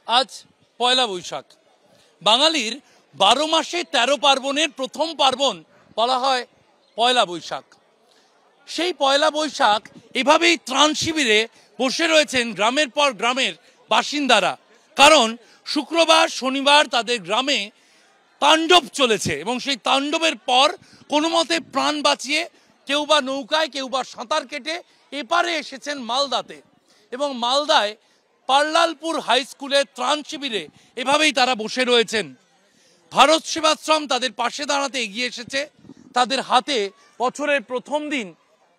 আজ পয়লা বৈশাখ। বাঙালির 12 মাসে 13 পার্বণের প্রথম পার্বণ বলা হয় পয়লা বৈশাখ। সেই পয়লা বৈশাখ এভাবেই ত্রাণ শিবিরে বসে রয়েছেন গ্রামের পর গ্রামের বাসিন্দারা, কারণ শুক্রবার শনিবার তাদের গ্রামে তাণ্ডব চলেছে এবং সেই তাণ্ডবের পর কোনো মতে প্রাণ বাঁচিয়ে কেউ বা নৌকায় কেউ বা সাঁতার কেটে এপারে এসেছেন মালদাতে, এবং মালদায় পার্লালপুর হাই স্কুলের ত্রাণ শিবিরে এভাবেই তারা বসে রয়েছেন। ভারত সেবাশ্রম তাদের পাশে দাঁড়াতে এগিয়ে এসেছে। তাদের হাতে বছরের প্রথম দিন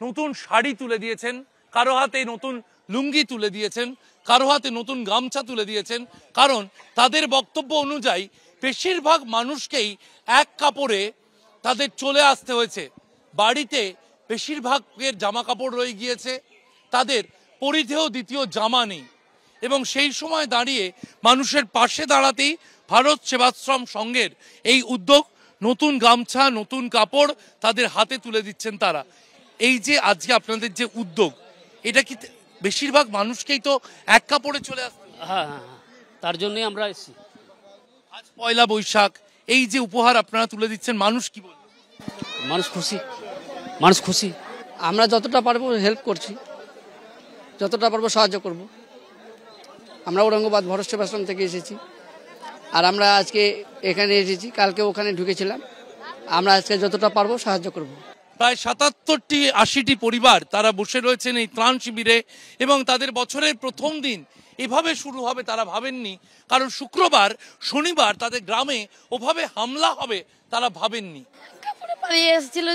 নতুন শাড়ি তুলে দিয়েছেন, কারো হাতে নতুন লুঙ্গি তুলে দিয়েছেন, কারো হাতে নতুন গামছা তুলে দিয়েছেন, কারণ তাদের বক্তব্য অনুযায়ী বেশিরভাগ মানুষকেই এক কাপড়ে তাদের চলে আসতে হয়েছে। বাড়িতে বেশিরভাগের জামা কাপড় রয়ে গিয়েছে, তাদের পরিধেয় দ্বিতীয় জামা নেই, এবং সেই সময় দাঁড়িয়ে মানুষের পাশে দাঁড়াতেই ভারত সেবাশ্রম সংঘের এই উদ্যোগ, নতুন গামছা নতুন কাপড় তাদের হাতে তুলে দিচ্ছেন তারা। এই যে আজকে আপনাদের যে উদ্যোগ, এটা কি বেশিরভাগ মানুষকেই তো এক কাপড়ে চলে আসছে? হ্যাঁ, তার জন্যই আমরা এসেছি। আজ পয়লা বৈশাখ, এই যে উপহার আপনারা তুলে দিচ্ছেন, মানুষ কি বলবে? মানুষ খুশি। আমরা যতটা পারবো হেল্প করছি, যতটা পারবো সাহায্য করব। আমরা ঔরঙ্গাবাদ ভারত সেবাশ্রম থেকে এসেছি, আর আমরা আজকে এখানে এসেছি, কালকে ওখানে ঢুকেছিলাম। আমরা আজকে যতটা পারবো সাহায্য করব। প্রায় ৭৭-৮০টি পরিবার তারা বসে রয়েছেন এই ত্রাণ শিবিরে, এবং তাদের বছরের প্রথম দিন এভাবে শুরু হবে তারা ভাবেননি, কারণ শুক্রবার শনিবার তাদের গ্রামে ওভাবে হামলা হবে তারা ভাবেননি। পালিয়ে এসেছিল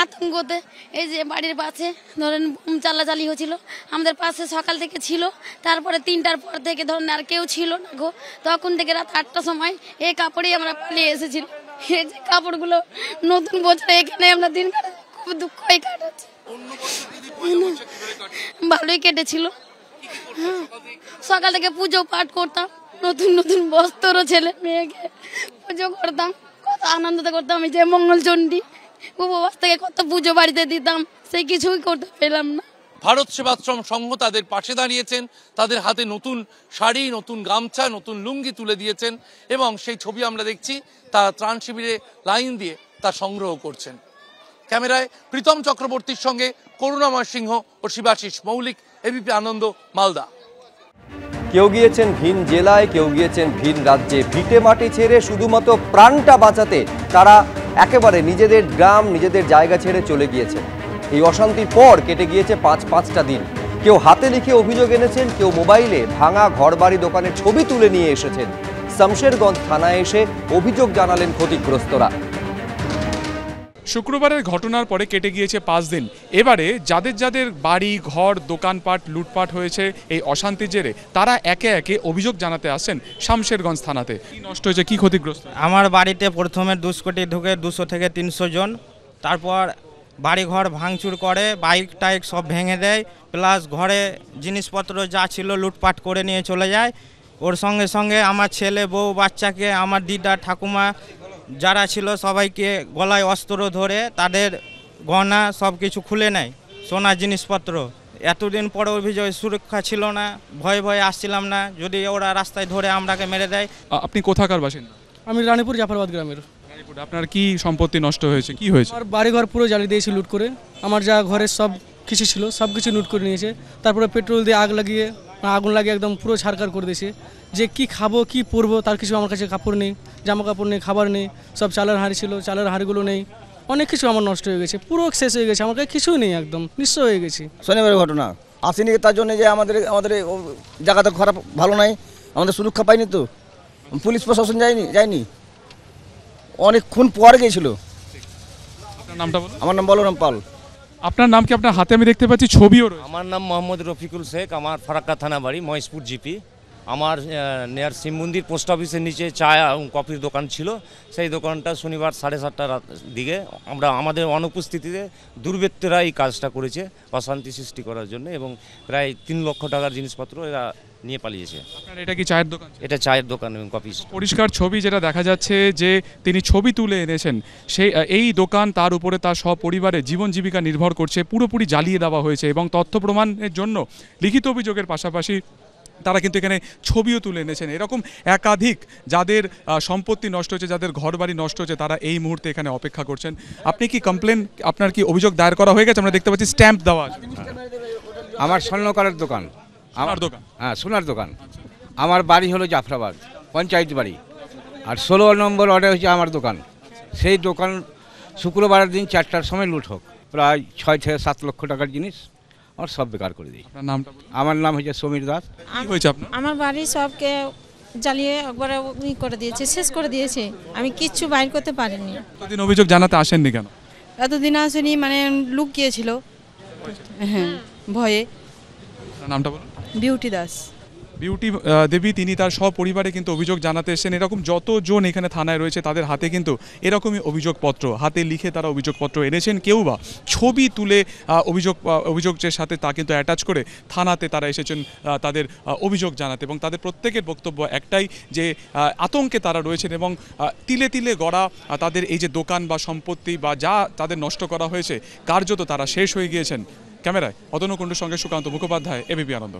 আতঙ্কতে। এই যে বাড়ির পাশে ধরেন বোম চালাচালি হয়েছিল, আমাদের পাশে সকাল থেকে ছিল, তারপরে 3টার পর থেকে ধরেন আর কেউ ছিল না গো। তখন থেকে রাত 8টার সময় এই কাপড়েই আমরা পালিয়ে এসেছিল। এই যে কাপড়গুলো নতুন বছরে এখানে আমরা দিন কাটাচ্ছি, খুব দুঃখই কাটাচ্ছি। ভালোই কেটেছিল। সকাল থেকে পুজো পাঠ করতাম, নতুন নতুন বস্ত্র ছেলে মেয়েকে পুজো করতাম, কত আনন্দতে করতাম। আমি যে মঙ্গলচণ্ডী উপবাস থেকে কত পুজো বাড়িতে দিতাম, সেই কিছুই করতে পেলাম না। ভারত সেবাশ্রম সংঘ তাদের পাশে দাঁড়িয়েছেন, তাদের হাতে নতুন শাড়ি নতুন গামছা নতুন লুঙ্গি তুলে দিয়েছেন, এবং সেই ছবি আমরা দেখছি তারা ত্রাণ শিবিরে লাইন দিয়ে তা সংগ্রহ করছেন। ক্যামেরায় প্রীতম চক্রবর্তীর সঙ্গে করুণাময় সিংহ ও শিবাশিস মৌলিক, এবিপি আনন্দ, মালদা। কেউ গিয়েছেন ভিন জেলায়, কেউ গিয়েছেন ভিন রাজ্যে, ভিটে মাটি ছেড়ে শুধুমাত্র প্রাণটা বাঁচাতে তারা একেবারে নিজেদের গ্রাম নিজেদের জায়গা ছেড়ে চলে গিয়েছেন। এই অশান্তির পর কেটে গিয়েছে 5-5টা দিন। কেউ হাতে লিখে অভিযোগ এনেছেন, কেউ মোবাইলে ভাঙা ঘরবাড়ি দোকানের ছবি তুলে নিয়ে এসেছেন। শামশেরগঞ্জ থানায় এসে অভিযোগ জানালেন ক্ষতিগ্রস্তরা। শুক্রবারের ঘটনার পরে কেটে গিয়েছে 5 দিন। এবারে যাদের যাদের বাড়ি ঘর দোকানপাট লুটপাট হয়েছে এই অশান্তির জেরে, তারা একে একে অভিযোগ জানাতে আসেন শামশেরগঞ্জ থানাতে। কি নষ্ট হয়েছে, কি ক্ষতিগ্রস্ত? আমার বাড়িতে প্রথমে দুষ্কৃতী ঢুকে 200 থেকে 300 জন, তারপর বাড়িঘর ভাঙচুর করে, বাইক টাইক সব ভেঙে দেয়, প্লাস ঘরে জিনিসপত্র যা ছিল লুটপাট করে নিয়ে চলে যায়। ওর সঙ্গে সঙ্গে আমার ছেলে বউ বাচ্চাকে, আমার দিদা ঠাকুমা যারা ছিল সবাইকে গলায় অস্ত্র ধরে তাদের গহনা সব কিছু খুলে নেয়, সোনার জিনিসপত্র। এতদিন পরে অভিযোগ সুরক্ষা ছিল না, ভয়ে ভয়ে আসছিলাম না, যদি ওরা রাস্তায় ধরে আমরাকে মেরে দেয়। আপনি কোথাকার বাসিন্দা? আমি রানীপুর জাফরবাদ গ্রামের। আপনার কি সম্পত্তি নষ্ট হয়েছে, কি হয়েছে? আমার বাড়িঘর পুরো জ্বালিয়ে দিয়েছে লুট করে। আমার যা ঘরের সব কিছু ছিল সব কিছু লুট করে নিয়েছে, তারপরে পেট্রোল দিয়ে আগুন লাগিয়ে একদম পুরো ছারকার করে দিয়েছে। যে কি খাবো কি পরবো তার কিছু আমার কাছে কাপড় নেই, জামা কাপড় নেই, খাবার নেই, সব চালের হাঁড়ি ছিল, চালের হাঁড়িগুলো নেই, অনেক কিছু আমার নষ্ট হয়ে গেছে, পুরো শেষ হয়ে গেছে, আমার কাছে কিছুই নেই, একদম নিঃস্ব হয়ে গেছি। শনিবারের ঘটনা আসেনি তার জন্য যে আমাদের জায়গাটা খারাপ ভালো নাই, আমাদের সুরক্ষা পাইনি, তো পুলিশ প্রশাসন যায়নি, অনেকক্ষণ পর গিয়েছিল। আমার নাম বলরাম পাল। আপনার নাম কি? আপনার হাতে আমি দেখতে পাচ্ছি ছবিও রয়েছে। আমার নাম মোহাম্মদ রফিকুল শেখ, আমার ফারাক্কা থানা বাড়ি, মহেশপুর জিপি। আমার নেয়ার শিব মন্দির পোস্ট অফিসের নিচে চা কফির দোকান ছিল, সেই দোকানটা শনিবার 7:30টার দিকে আমাদের অনুপস্থিতিতে দুর্বৃত্তরা এই কাজটা করেছে অশান্তি সৃষ্টি করার জন্য, এবং প্রায় 3 লক্ষ টাকার জিনিসপত্র এরা নিয়ে পালিয়েছে। এটা কি চায়ের দোকান? এটা চায়ের দোকান এবং কফি। পরিষ্কার ছবি যেটা দেখা যাচ্ছে যে তিনি ছবি তুলে এনেছেন, সেই এই দোকান, তার উপরে তার সপরিবারের জীবন জীবিকা নির্ভর করছে, পুরোপুরি জ্বালিয়ে দেওয়া হয়েছে, এবং তথ্য প্রমাণের জন্য লিখিত অভিযোগের পাশাপাশি তারা কিন্তু এখানে ছবিও তুলে এনেছেন। এরকম একাধিক যাদের সম্পত্তি নষ্ট হয়েছে, যাদের ঘরবাড়ি নষ্ট হয়েছে, তারা এই মুহূর্তে এখানে অপেক্ষা করছেন। আপনি কি কমপ্লেন, আপনার কি অভিযোগ দায়ের করা হয়ে গেছে? আমরা দেখতে পাচ্ছি স্ট্যাম্প দেওয়া আছে। আমার স্বর্ণকারের দোকান, আমার দোকান, হ্যাঁ সোনার দোকান। আমার বাড়ি হলো জাফরাবাদ পঞ্চায়েত বাড়ি, আর 16 নম্বর ওয়ার্ডে হচ্ছে আমার দোকান। সেই দোকান শুক্রবারের দিন 4টার সময় লুট হোক, প্রায় 6 থেকে 7 লক্ষ টাকার জিনিস আমার সব বেকার করে দিই। আপনার নামটা বলুন। আমার নাম হচ্ছে সমীর দাস। কি হয়েছে আপনার? আমার বাড়ি সবকে জ্বালিয়ে একবারে করে দিয়েছে, শেষ করে দিয়েছে। আমি কিচ্ছু বাইর করতে পারিনি। এতদিন অভিযোগ জানাতে আসেননি কেন? এতদিন আসেনি, মানে লুকিয়েছিল হ্যাঁ ভয়ে। আপনার নামটা বলুন। বিউটি দাস। বিউটি দেবী, তিনি তার সপরিবারে কিন্তু অভিযোগ জানাতে এসেছেন। এরকম যতজন এখানে থানায় রয়েছে তাদের হাতে কিন্তু এরকমই অভিযোগপত্র, হাতে লিখে তারা অভিযোগপত্র এনেছেন। কেউ বা ছবি তুলে অভিযোগের সাথে তা কিন্তু অ্যাটাচ করে থানাতে তারা এসেছেন তাদের অভিযোগ জানাতে। এবং তাদের প্রত্যেকের বক্তব্য একটাই, যে আতঙ্কে তারা রয়েছেন এবং তিলে তিলে গড়া তাদের এই যে দোকান বা সম্পত্তি বা যা তাদের নষ্ট করা হয়েছে, কার্যত তারা শেষ হয়ে গিয়েছেন। ক্যামেরায় অতনু কুণ্ডুর সঙ্গে সুকান্ত মুখোপাধ্যায়, এবিপি আনন্দ।